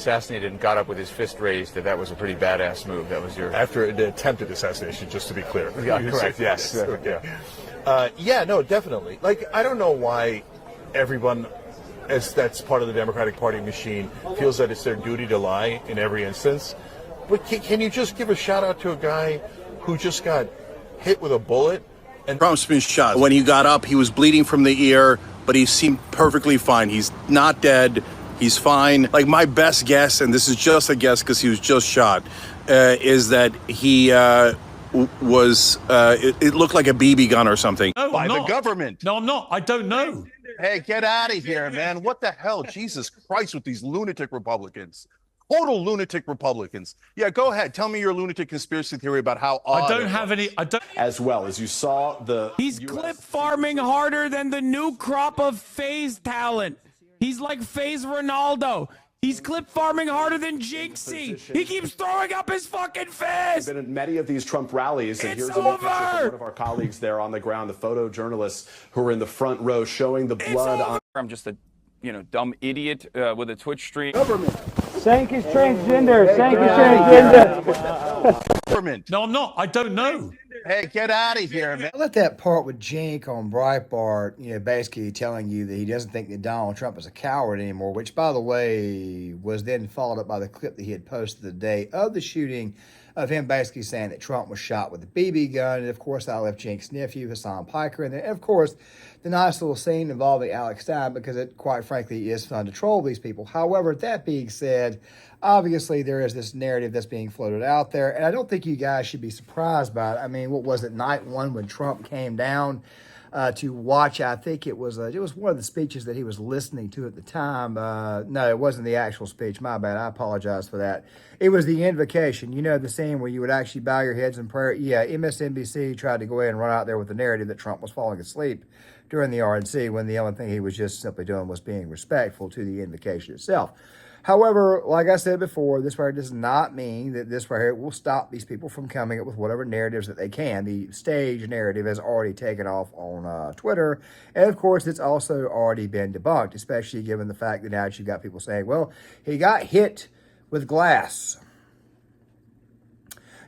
assassinated and got up with his fist raised, that was a pretty badass move. That was your... After the attempted assassination, just to be clear. Yeah, correct, yes. Okay. Yeah, no, definitely. Like, I don't know why everyone, as that's part of the Democratic Party machine, feels that it's their duty to lie in every instance. But can you just give a shout out to a guy who just got hit with a bullet? And Trump's been shot. When he got up, he was bleeding from the ear, but he seemed perfectly fine. He's not dead. He's fine. Like, my best guess, and this is just a guess because he was just shot, is that he was, it looked like a BB gun or something. No, by I'm the not. government. No, I'm not. I don't know. Hey, get out of here, man. What the hell? Jesus Christ with these lunatic Republicans. Total lunatic Republicans. Yeah, go ahead. Tell me your lunatic conspiracy theory about how odd I don't have any. I don't. As well as you saw the. He's clip farming harder than the new crop of FaZe talent. He's like FaZe Ronaldo. He's clip farming harder than Jinxie. He keeps throwing up his fucking fist. Been at many of these Trump rallies, and It's here's a picture from over. one of our colleagues there on the ground, the photojournalists who are in the front row, showing the blood on. I'm just a, dumb idiot with a Twitch stream. Sank is transgender. Sank is transgender. government. No, I'm not. I don't know. Hey, get out of here, man. I let that part with Jink on Breitbart, basically telling you that he doesn't think that Donald Trump is a coward anymore, which, by the way, was then followed up by the clip that he had posted the day of the shooting of him basically saying that Trump was shot with a BB gun. And, of course, I left Jink's nephew, Hassan Piker, and then, of course, the nice little scene involving Alex Stein, because it, quite frankly, is fun to troll these people. However, that being said, obviously there is this narrative that's being floated out there, and I don't think you guys should be surprised by it. I mean, what was it, night one when Trump came down to watch? I think it was one of the speeches that he was listening to at the time. No, it wasn't the actual speech. My bad. I apologize for that. It was the invocation. You know, the scene where you would actually bow your heads in prayer. Yeah, MSNBC tried to go ahead and run out there with the narrative that Trump was falling asleep during the RNC, when the only thing he was just simply doing was being respectful to the invocation itself. However, like I said before, this right here does not mean that this right here will stop these people from coming up with whatever narratives that they can. The stage narrative has already taken off on Twitter, and of course, it's also already been debunked, especially given the fact that now you've got people saying, well, he got hit with glass.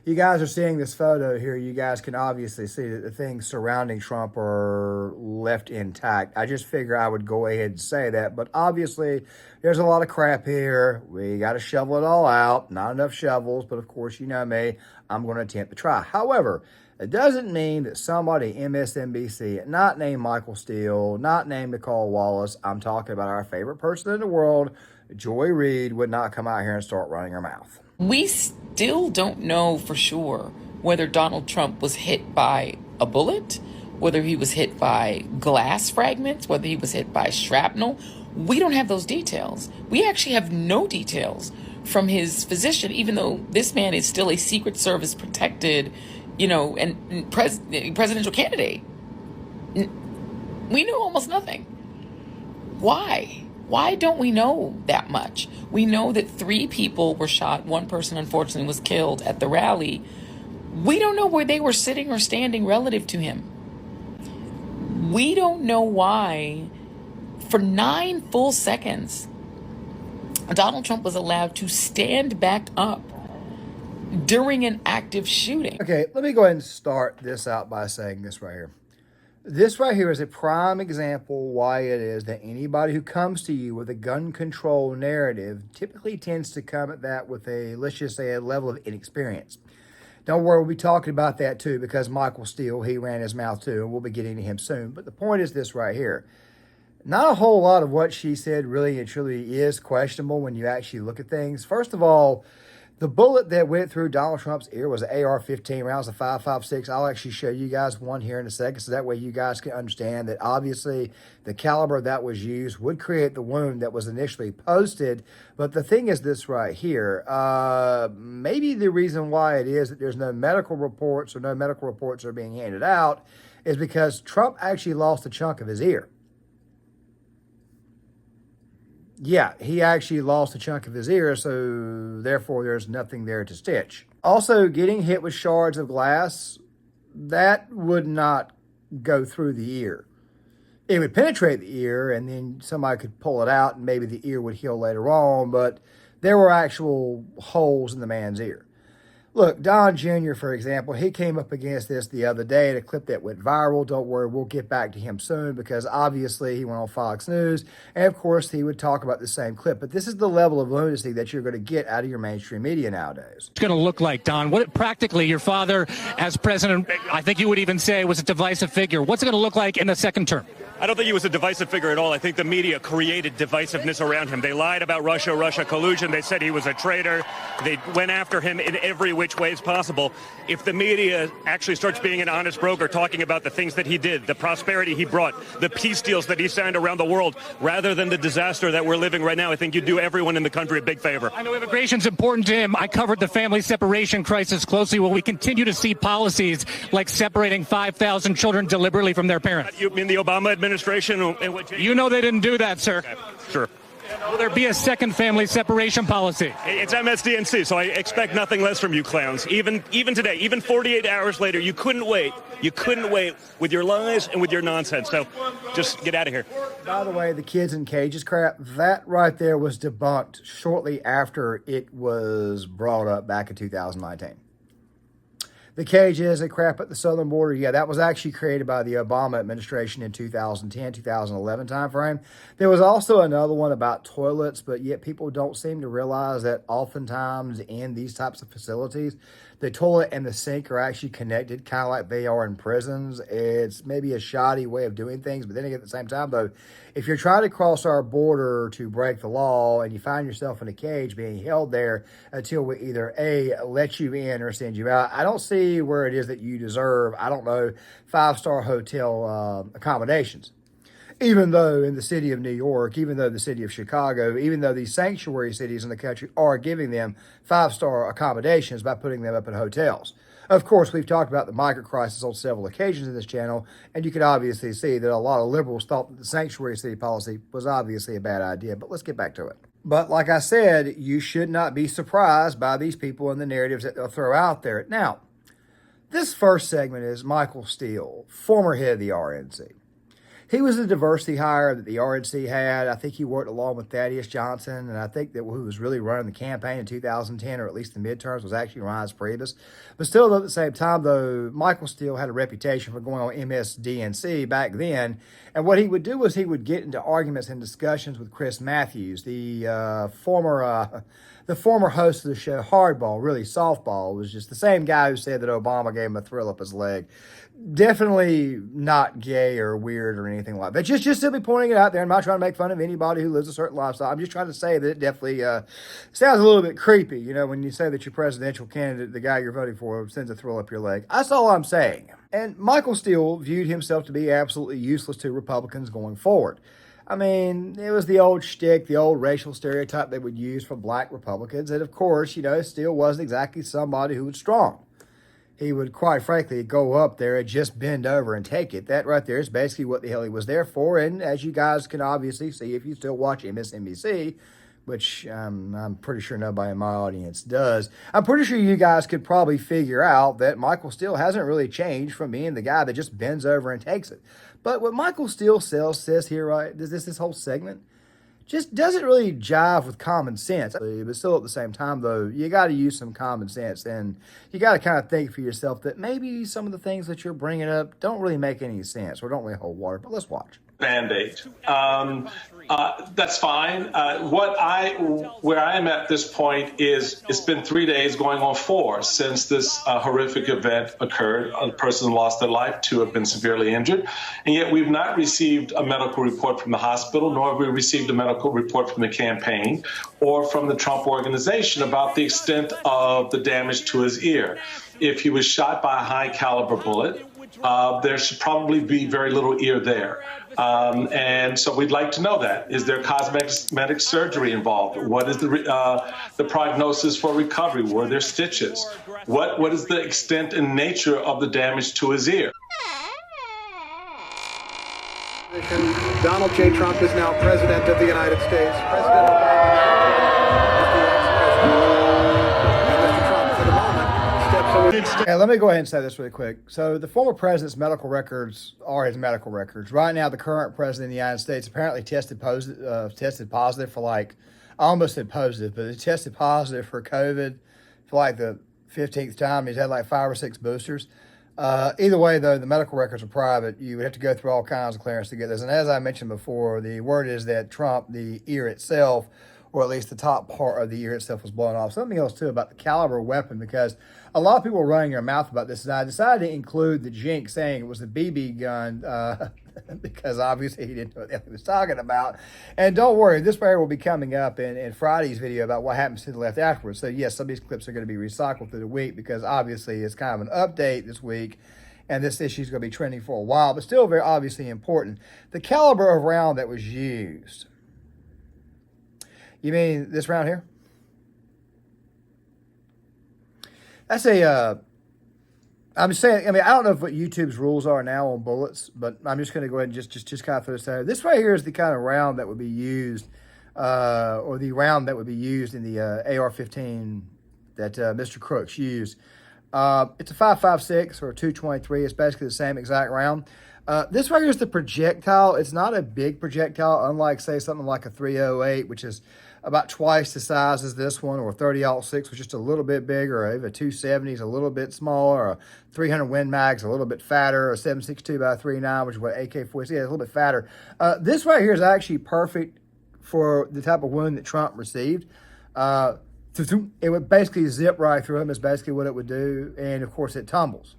You guys are seeing this photo here. You guys can obviously see that the things surrounding Trump are left intact. I just figure I would go ahead and say that, but obviously there's a lot of crap here. We got to shovel it all out. Not enough shovels, but of course, you know me, I'm going to attempt to try. However, it doesn't mean that somebody MSNBC, not named Michael Steele, not named Nicole Wallace, I'm talking about our favorite person in the world, Joy Reid, would not come out here and start running her mouth. We still don't know for sure whether Donald Trump was hit by a bullet, whether he was hit by glass fragments, whether he was hit by shrapnel. We don't have those details. We actually have no details from his physician, even though this man is still a Secret Service protected, and presidential candidate. We know almost nothing. Why? Why don't we know that much? We know that 3 people were shot. 1 person, unfortunately, was killed at the rally. We don't know where they were sitting or standing relative to him. We don't know why, for 9 full seconds, Donald Trump was allowed to stand back up during an active shooting. Okay, let me go ahead and start this out by saying this right here. This right here is a prime example why it is that anybody who comes to you with a gun control narrative typically tends to come at that with a, let's just say, a level of inexperience. Don't worry, we'll be talking about that too, because Michael Steele, he ran his mouth too, and we'll be getting to him soon. But the point is this right here. Not a whole lot of what she said really and truly is questionable when you actually look at things. First of all, the bullet that went through Donald Trump's ear was an AR-15 rounds, a 5.56. I'll actually show you guys one here in a second, so that way you guys can understand that obviously the caliber that was used would create the wound that was initially posted. But the thing is this right here. Maybe the reason why it is that there's no medical reports or no medical reports are being handed out is because Trump actually lost a chunk of his ear. Yeah, he actually lost a chunk of his ear, so therefore there's nothing there to stitch. Also, getting hit with shards of glass, that would not go through the ear. It would penetrate the ear, and then somebody could pull it out, and maybe the ear would heal later on, but There were actual holes in the man's ear. Look, Don Jr., for example, he came up against this the other day in a clip that went viral. Don't worry, we'll get back to him soon because obviously he went on Fox News. And of course, he would talk about the same clip. But this is the level of lunacy that you're going to get out of your mainstream media nowadays. It's going to look like, Don? What practically your father as president, I think you would even say, was a divisive figure. What's it going to look like in the second term? I don't think he was a divisive figure at all. I think the media created divisiveness around him. They lied about Russia collusion. They said he was a traitor. They went after him in every which ways possible. If the media actually starts being an honest broker, talking about the things that he did, the prosperity he brought, the peace deals that he signed around the world, rather than the disaster that we're living right now, I think you'd do everyone in the country a big favor. I know immigration's important to him. I covered the family separation crisis closely. Will we continue to see policies like separating 5,000 children deliberately from their parents? You mean the Obama administration? You know they didn't do that, sir. Okay, sure. Will there be a second family separation policy? It's MSDNC, so I expect nothing less from you clowns. Even today, even 48 hours later, you couldn't wait. You couldn't wait with your lies and with your nonsense. So just get out of here. By the way, the kids in cages crap, that right there was debunked shortly after it was brought up back in 2019. The cages and crap at the southern border, yeah, that was actually created by the Obama administration in 2010, 2011 timeframe. There was also another one about toilets, but yet people don't seem to realize that oftentimes in these types of facilities, the toilet and the sink are actually connected, kind of like they are in prisons. It's maybe a shoddy way of doing things, but then again, at the same time, though, if you're trying to cross our border to break the law and you find yourself in a cage being held there until we either A, let you in or send you out, I don't see where it is that you deserve, I don't know, 5-star hotel accommodations. Even though in the city of New York, even though the city of Chicago, even though these sanctuary cities in the country are giving them 5-star accommodations by putting them up in hotels. Of course, we've talked about the migrant crisis on several occasions in this channel, and you can obviously see that a lot of liberals thought that the sanctuary city policy was obviously a bad idea, but let's get back to it. But like I said, you should not be surprised by these people and the narratives that they'll throw out there. Now, this first segment is Michael Steele, former head of the RNC. He was a diversity hire that the RNC had. I think he worked along with Thaddeus Johnson, and I think that who was really running the campaign in 2010, or at least the midterms, was actually Reince Priebus. But still, at the same time, though, Michael Steele had a reputation for going on MSDNC back then, and what he would do was he would get into arguments and discussions with Chris Matthews, the former host of the show Hardball, really Softball, was just the same guy who said that Obama gave him a thrill up his leg. Definitely not gay or weird or anything like that. Just simply pointing it out there. I'm not trying to make fun of anybody who lives a certain lifestyle. I'm just trying to say that it definitely sounds a little bit creepy, you know, when you say that your presidential candidate, the guy you're voting for, sends a thrill up your leg. That's all I'm saying. And Michael Steele viewed himself to be absolutely useless to Republicans going forward. I mean, it was the old shtick, the old racial stereotype they would use for black Republicans. And of course, you know, Steele wasn't exactly somebody who was strong. He would, quite frankly, go up there and just bend over and take it. That right there is basically what the hell he was there for. And as you guys can obviously see if you still watch MSNBC, which I'm pretty sure nobody in my audience does, I'm pretty sure you guys could probably figure out that Michael Steele hasn't really changed from being the guy that just bends over and takes it. But what Michael Steele says here, right, this whole segment, just doesn't really jive with common sense. But still at the same time, though, you got to use some common sense. And you got to kind of think for yourself that maybe some of the things that you're bringing up don't really make any sense or don't really hold water. But let's watch. Mandate. That's fine. Where I am at this point is it's been 3 days going on 4 since this horrific event occurred. A person lost their life, 2 have been severely injured, and yet we've not received a medical report from the hospital, nor have we received a medical report from the campaign or from the Trump organization about the extent of the damage to his ear. If he was shot by a high caliber bullet, there should probably be very little ear there. And so we'd like to know that. Is there cosmetic surgery involved? What is the prognosis for recovery? Were there stitches? What is the extent and nature of the damage to his ear? Donald J. Trump is now President of the United States. President Obama. Hey, let me go ahead and say this really quick. So the former president's medical records are his medical records. Right now, the current president of the United States apparently tested positive for like I almost said positive, but he tested positive for COVID for like the 15th time. He's had like 5 or 6 boosters. Either way, though, the medical records are private. You would have to go through all kinds of clearance to get this. And as I mentioned before, the word is that Trump, the ear itself, or at least the top part of the ear itself, was blown off. Something else, too, about the caliber of weapon, because a lot of people were running their mouth about this. And I decided to include the Jinx saying it was a BB gun because obviously he didn't know what the hell he was talking about. And don't worry, this right here will be coming up in Friday's video about what happens to the left afterwards. So, yes, some of these clips are going to be recycled through the week because obviously it's kind of an update this week. And this issue is going to be trending for a while, but still very obviously important. The caliber of round that was used. You mean this round here? That's I'm saying, I mean, I don't know what YouTube's rules are now on bullets, but I'm just going to go ahead and just kind of throw this out. This right here is the kind of round that would be used, or the round that would be used in the AR-15 that Mr. Crooks used. It's a 5.56 or a 223. It's basically the same exact round. This right here is the projectile. It's not a big projectile, unlike, say, something like a 308, which is about twice the size as this one, or a 30-06, which is just a little bit bigger, or even a 270 is a little bit smaller, or a 300 Win Mag's a little bit fatter, or a 7.62 by 3.9, which is what AK-47 is, a little bit fatter. This right here is actually perfect for the type of wound that Trump received. It would basically zip right through him is basically what it would do, and of course it tumbles.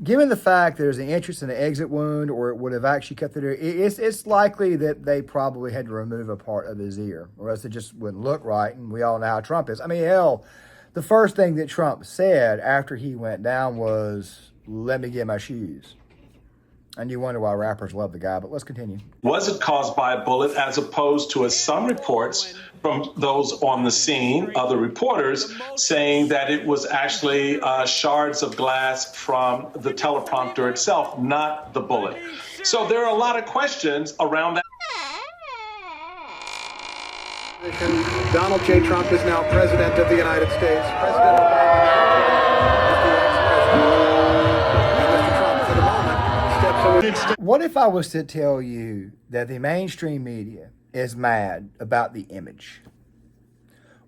Given the fact there's an entrance and an exit wound, or it would have actually cut through, it's likely that they probably had to remove a part of his ear, or else it just wouldn't look right, and we all know how Trump is. I mean, hell, the first thing that Trump said after he went down was, "Let me get my shoes." And you wonder why rappers love the guy, but let's continue. Was it caused by a bullet, as opposed to, as some reports from those on the scene, other reporters, saying that it was actually shards of glass from the teleprompter itself, not the bullet? So there are a lot of questions around that. Donald J. Trump is now president of the United States. President Obama. What if I was to tell you that the mainstream media is mad about the image?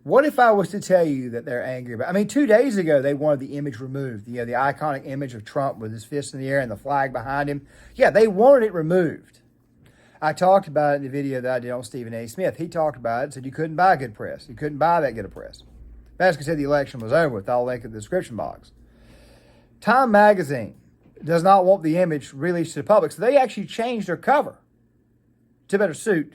What if I was to tell you that they're angry about, I mean, 2 days ago, they wanted the image removed. The iconic image of Trump with his fist in the air and the flag behind him. Yeah, they wanted it removed. I talked about it in the video that I did on Stephen A. Smith. He talked about it, said you couldn't buy good press. You couldn't buy that good a press. Basically said the election was over with. I'll link in the description box. Time Magazine does not want the image released to the public, so they actually changed their cover to better suit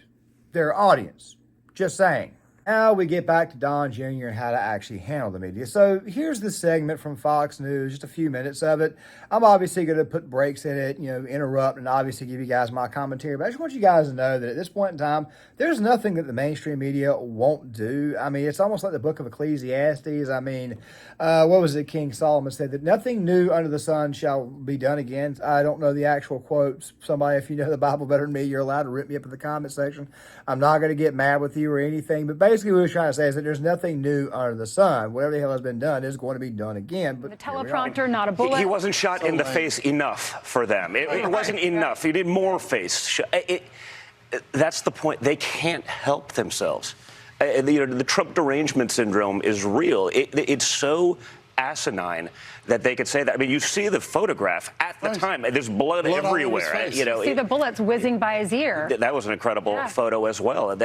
their audience. Just saying. Now we get back to Don Jr. and how to actually handle the media. So here's the segment from Fox News, just a few minutes of it. I'm obviously going to put breaks in it, interrupt, and obviously give you guys my commentary. But I just want you guys to know that at this point in time, there's nothing that the mainstream media won't do. I mean, it's almost like the book of Ecclesiastes. I mean, what was it? King Solomon said that nothing new under the sun shall be done again. I don't know the actual quotes. Somebody, if you know the Bible better than me, you're allowed to rip me up in the comment section. I'm not going to get mad with you or anything, but basically what we're trying to say is that there's nothing new under the sun. Whatever the hell has been done is going to be done again. But the teleprompter, not a bullet. He wasn't shot in the face enough for them. It wasn't enough. He did more face. That's the point. They can't help themselves. The Trump derangement syndrome is real. It's so asinine that they could say that. I mean, you see the photograph at the time. There's blood everywhere. You see the bullets whizzing by his ear. That was an incredible photo as well.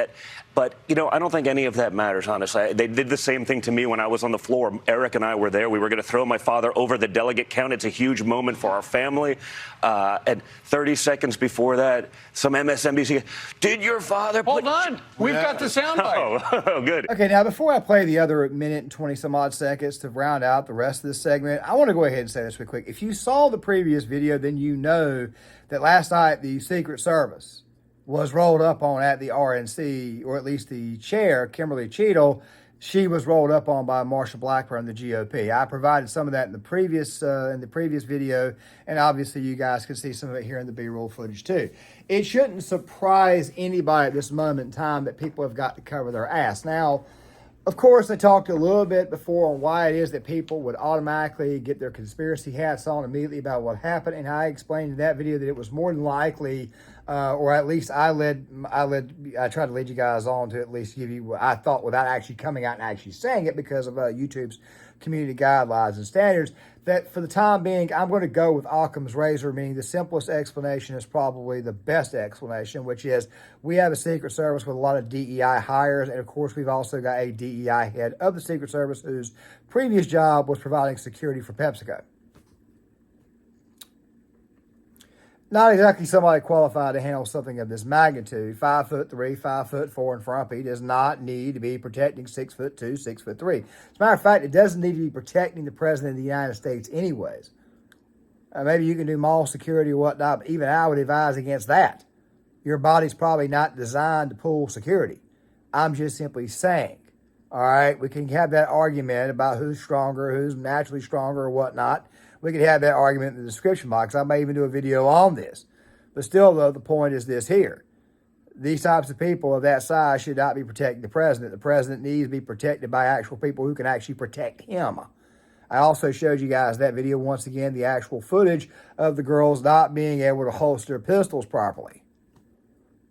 But I don't think any of that matters, honestly. They did the same thing to me when I was on the floor. Eric and I were there. We were going to throw my father over the delegate count. It's a huge moment for our family. And 30 seconds before that, some MSNBC, did your father... Hold on. We've got the soundbite. Oh, good. Okay, now before I play the other minute and 20 some odd seconds to round out the rest of this segment, I want to go ahead and say this real quick. If you saw the previous video, then you know that last night the Secret Service was rolled up on at the RNC, or at least the chair, Kimberly Cheadle. She was rolled up on by Marsha Blackburn, the GOP. I provided some of that in the previous video, and obviously you guys can see some of it here in the B-roll footage too. It shouldn't surprise anybody at this moment in time that people have got to cover their ass. Now, Of course, I talked a little bit before on why it is that people would automatically get their conspiracy hats on immediately about what happened, and I explained in that video that it was more than likely, or at least I tried to lead you guys on to at least give you what I thought without actually coming out and actually saying it because of YouTube's community guidelines and standards, that for the time being, I'm going to go with Occam's razor, meaning the simplest explanation is probably the best explanation, which is we have a Secret Service with a lot of DEI hires, and of course, we've also got a DEI head of the Secret Service whose previous job was providing security for PepsiCo. Not exactly somebody qualified to handle something of this magnitude. 5'3", 5'4", and frumpy does not need to be protecting 6'2", 6'3". As a matter of fact, it doesn't need to be protecting the President of the United States anyways. Maybe you can do mall security or whatnot, but even I would advise against that. Your body's probably not designed to pull security. I'm just simply saying, all right, we can have that argument about who's stronger, who's naturally stronger or whatnot. We could have that argument in the description box. I may even do a video on this. But still, though, the point is this here. These types of people of that size should not be protecting the president. The president needs to be protected by actual people who can actually protect him. I also showed you guys that video, once again, the actual footage of the girls not being able to holster pistols properly.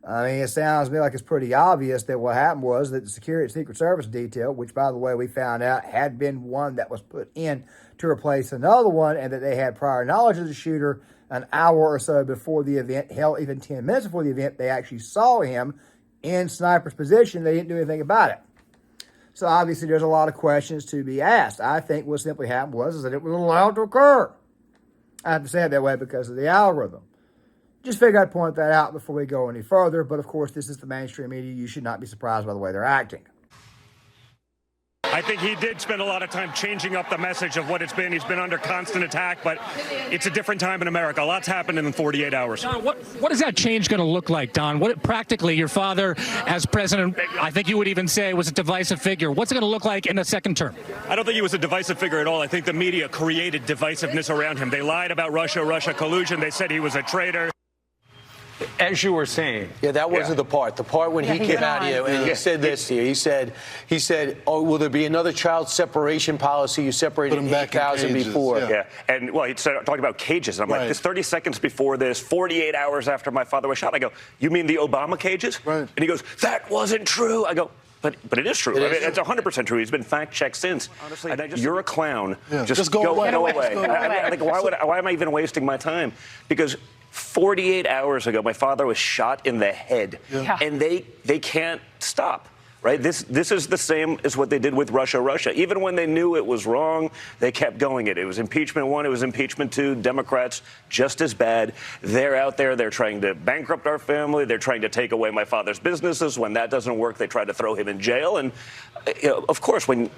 I mean, it sounds to me like it's pretty obvious that what happened was that the Secret Service detail, which, by the way, we found out had been one that was put in to replace another one, and that they had prior knowledge of the shooter an hour or so before the event, hell, even 10 minutes before the event, they actually saw him in sniper's position. They didn't do anything about it. So, obviously, there's a lot of questions to be asked. I think what simply happened was that it was allowed to occur. I have to say it that way because of the algorithm. Just figured I'd point that out before we go any further. But, of course, this is the mainstream media. You should not be surprised by the way they're acting. I think he did spend a lot of time changing up the message of what it's been. He's been under constant attack, but it's a different time in America. A lot's happened in 48 hours. Don, what is that change going to look like, Don? What practically, your father as president, I think you would even say, was a divisive figure. What's it going to look like in the second term? I don't think he was a divisive figure at all. I think the media created divisiveness around him. They lied about Russia collusion. They said he was a traitor. As you were saying. Yeah, that wasn't the part. The part when he came out here and he said this here. He said, oh, will there be another child separation policy? You separated 8,000 before. Yeah. And, well, he talked about cages. And I'm like, this 30 seconds before this, 48 hours after my father was shot. I go, you mean the Obama cages? Right. And he goes, that wasn't true. I go, but it is true. It's 100% true. He's been fact-checked since. Honestly, you're a clown. Yeah. Just go away. Go away. Why am I even wasting my time? Because 48 hours ago, my father was shot in the head, and they can't stop. Right? This is the same as what they did with Russia. Even when they knew it was wrong, they kept going it. It was impeachment 1, it was impeachment 2. Democrats just as bad. They're out there. They're trying to bankrupt our family. They're trying to take away my father's businesses. When that doesn't work, they try to throw him in jail. And of course, when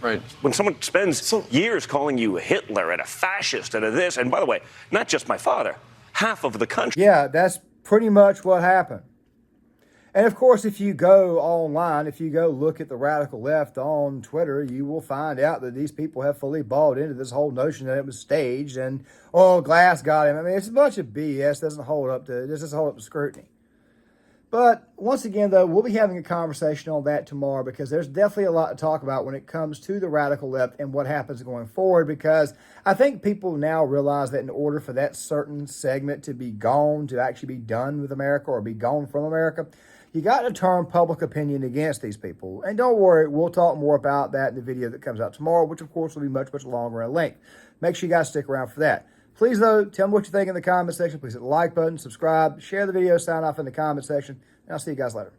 someone spends years calling you Hitler and a fascist and a this, and by the way, not just my father, half of the country. Yeah, that's pretty much what happened. And of course, if you go online, if you go look at the radical left on Twitter, you will find out that these people have fully bought into this whole notion that it was staged and, oh, Glass got him. I mean, it's a bunch of BS. This doesn't hold up to scrutiny. But once again, though, we'll be having a conversation on that tomorrow because there's definitely a lot to talk about when it comes to the radical left and what happens going forward, because I think people now realize that in order for that certain segment to be gone, to actually be done with America or be gone from America, you got to turn public opinion against these people. And don't worry, we'll talk more about that in the video that comes out tomorrow, which of course will be much, much longer in length. Make sure you guys stick around for that. Please, though, tell me what you think in the comment section. Please hit the like button, subscribe, share the video, sign off in the comment section, and I'll see you guys later.